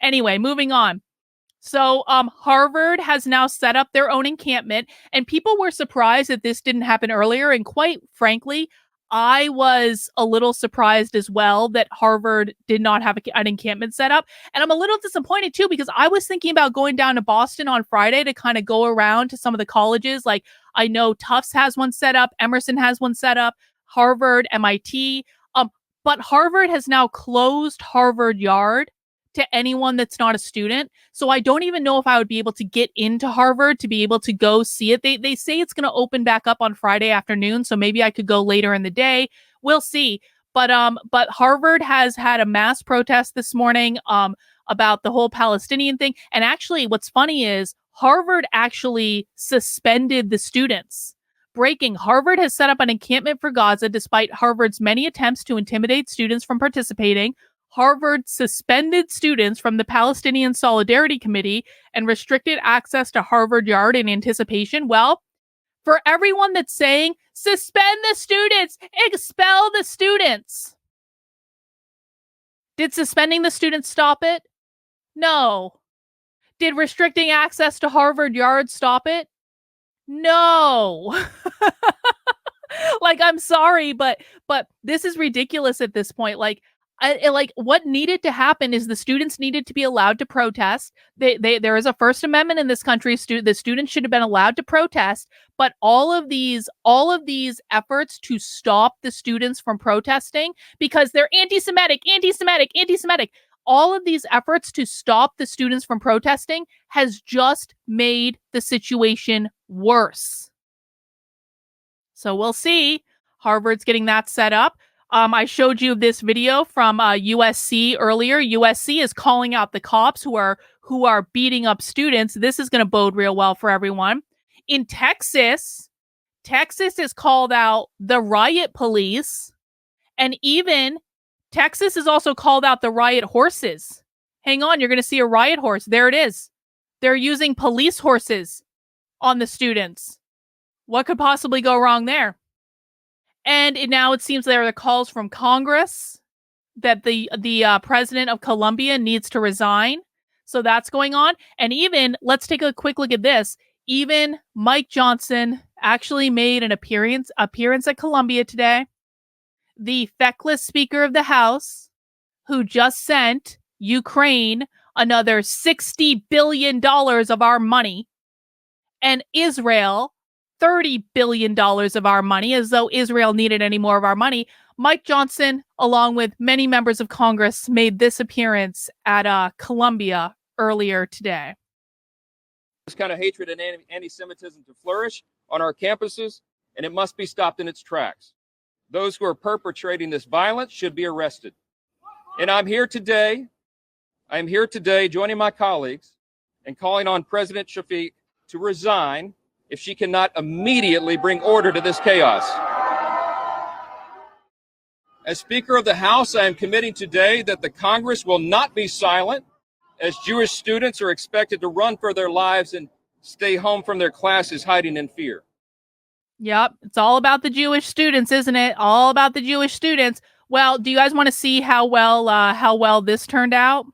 Anyway, moving on. So Harvard has now set up their own encampment, and people were surprised that this didn't happen earlier. And quite frankly, I was a little surprised as well that Harvard did not have an encampment set up. And I'm a little disappointed too, because I was thinking about going down to Boston on Friday to kind of go around to some of the colleges. Like I know Tufts has one set up, Emerson has one set up, Harvard, MIT. But Harvard has now closed Harvard Yard to anyone that's not a student. So I don't even know if I would be able to get into Harvard to be able to go see it. They say it's going to open back up on Friday afternoon, so maybe I could go later in the day. We'll see. But Harvard has had a mass protest this morning about the whole Palestinian thing. And actually, what's funny is Harvard actually suspended the students. Breaking, Harvard has set up an encampment for Gaza despite Harvard's many attempts to intimidate students from participating. Harvard suspended students from the Palestinian Solidarity Committee and restricted access to Harvard Yard in anticipation. Well, for everyone that's saying, suspend the students, expel the students. Did suspending the students stop it? No. Did restricting access to Harvard Yard stop it? No. Like, I'm sorry, but this is ridiculous at this point. Like, what needed to happen is the students needed to be allowed to protest. There is a First Amendment in this country. The students should have been allowed to protest. But all of these efforts to stop the students from protesting because they're anti-Semitic. All of these efforts to stop the students from protesting has just made the situation worse. So we'll see. Harvard's getting that set up. I showed you this video from USC earlier. USC is calling out the cops who are beating up students. This is going to bode real well for everyone. In Texas has called out the riot police, and even Texas has also called out the riot horses. Hang on, you're going to see a riot horse. There it is. They're using police horses on the students. What could possibly go wrong there? And now it seems there are calls from Congress that the president of Colombia needs to resign. So that's going on. And even, let's take a quick look at this. Even Mike Johnson actually made an appearance at Colombia today. The feckless Speaker of the House, who just sent Ukraine another $60 billion of our money, and Israel $30 billion of our money, as though Israel needed any more of our money. Mike Johnson, along with many members of Congress, made this appearance at Columbia earlier today. This kind of hatred and anti-Semitism to flourish on our campuses, and it must be stopped in its tracks. Those who are perpetrating this violence should be arrested. And I'm here today joining my colleagues and calling on President Shafiq to resign if she cannot immediately bring order to this chaos. As Speaker of the House, I am committing today that the Congress will not be silent as Jewish students are expected to run for their lives and stay home from their classes hiding in fear. Yep, it's all about the Jewish students, isn't it? All about the Jewish students. Well, do you guys want to see how well this turned out?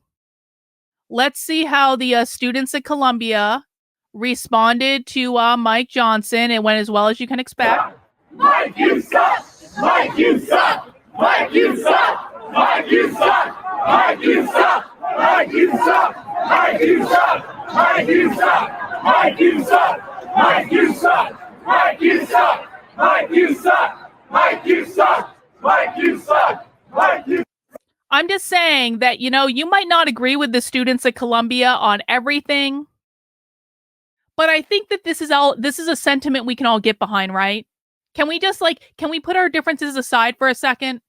Let's see how the students at Columbia responded to Mike Johnson. It went as well as you can expect. Mike, you suck! Mike, you suck! Mike, you suck! Mike, you suck! Mike, you suck! Mike, you suck! Mike, you suck! Mike, you suck! Mike, you suck! Mike, you suck! Mike, you suck! Mike, you suck! Mike, you suck! Mike, you suck! Mike, you. I'm just saying that, you might not agree with the students at Columbia on everything, but I think that this is a sentiment we can all get behind, right? Can we just can we put our differences aside for a second?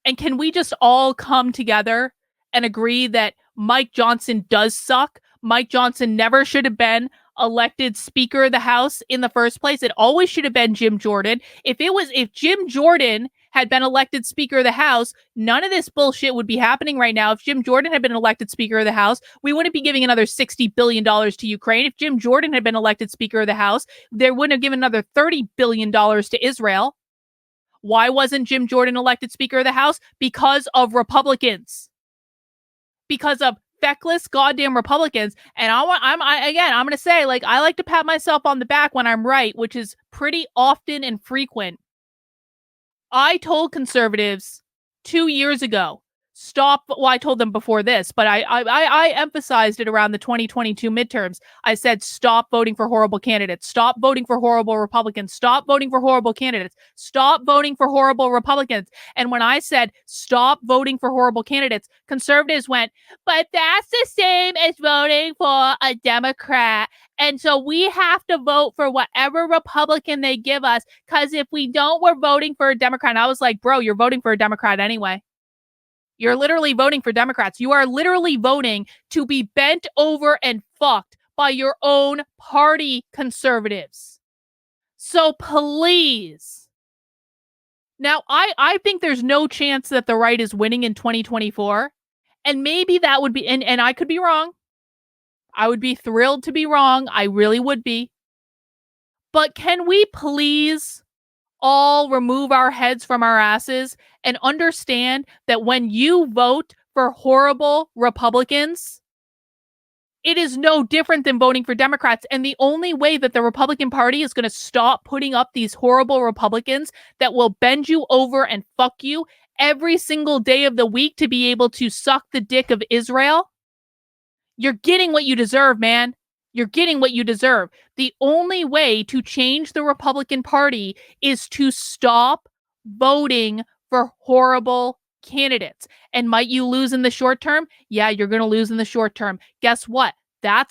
And can we just all come together and agree that Mike Johnson does suck? Mike Johnson never should have been elected Speaker of the House in the first place. It always should have been Jim Jordan. If Jim Jordan had been elected Speaker of the House, none of this bullshit would be happening right now. If Jim Jordan had been elected Speaker of the House, we wouldn't be giving another $60 billion to Ukraine. If Jim Jordan had been elected Speaker of the House, they wouldn't have given another $30 billion to Israel. Why wasn't Jim Jordan elected Speaker of the House? Because of Republicans. Because of feckless goddamn Republicans. And I'm going to say, like, I like to pat myself on the back when I'm right, which is pretty often and frequent. I told conservatives 2 years ago, stop. Well, I told them before this, but I emphasized it around the 2022 midterms. I said, stop voting for horrible candidates. Stop voting for horrible Republicans. Stop voting for horrible candidates. Stop voting for horrible Republicans. And when I said, stop voting for horrible candidates, conservatives went, but that's the same as voting for a Democrat. And so we have to vote for whatever Republican they give us, because if we don't, we're voting for a Democrat. And I was like, bro, you're voting for a Democrat anyway. You're literally voting for Democrats. You are literally voting to be bent over and fucked by your own party, conservatives. So please. Now, I think there's no chance that the right is winning in 2024. And maybe that would be, and I could be wrong. I would be thrilled to be wrong. I really would be. But can we please all remove our heads from our asses and understand that when you vote for horrible Republicans, it is no different than voting for Democrats. And the only way that the Republican Party is going to stop putting up these horrible Republicans that will bend you over and fuck you every single day of the week to be able to suck the dick of Israel, you're getting what you deserve, man. You're getting what you deserve. The only way to change the Republican Party is to stop voting for horrible candidates. And might you lose in the short term? Yeah, you're going to lose in the short term. Guess what? That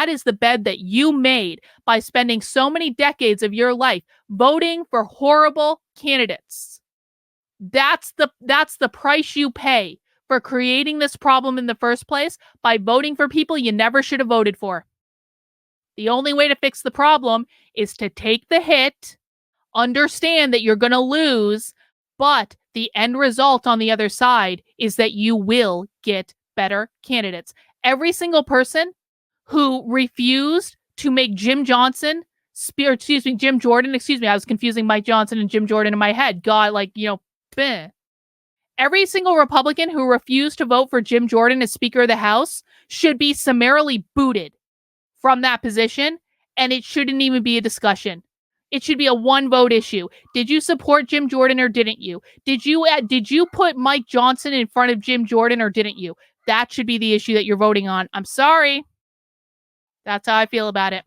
is the bed that you made by spending so many decades of your life voting for horrible candidates. That's the price you pay for creating this problem in the first place, by voting for people you never should have voted for. The only way to fix the problem is to take the hit, understand that you're going to lose, but the end result on the other side is that you will get better candidates. Every single person who refused to make Jim Jordan, I was confusing Mike Johnson and Jim Jordan in my head. God, bleh. Every single Republican who refused to vote for Jim Jordan as Speaker of the House should be summarily booted from that position, and it shouldn't even be a discussion. It should be a one-vote issue. Did you support Jim Jordan or didn't you? Did you put Mike Johnson in front of Jim Jordan or didn't you? That should be the issue that you're voting on. I'm sorry. That's how I feel about it.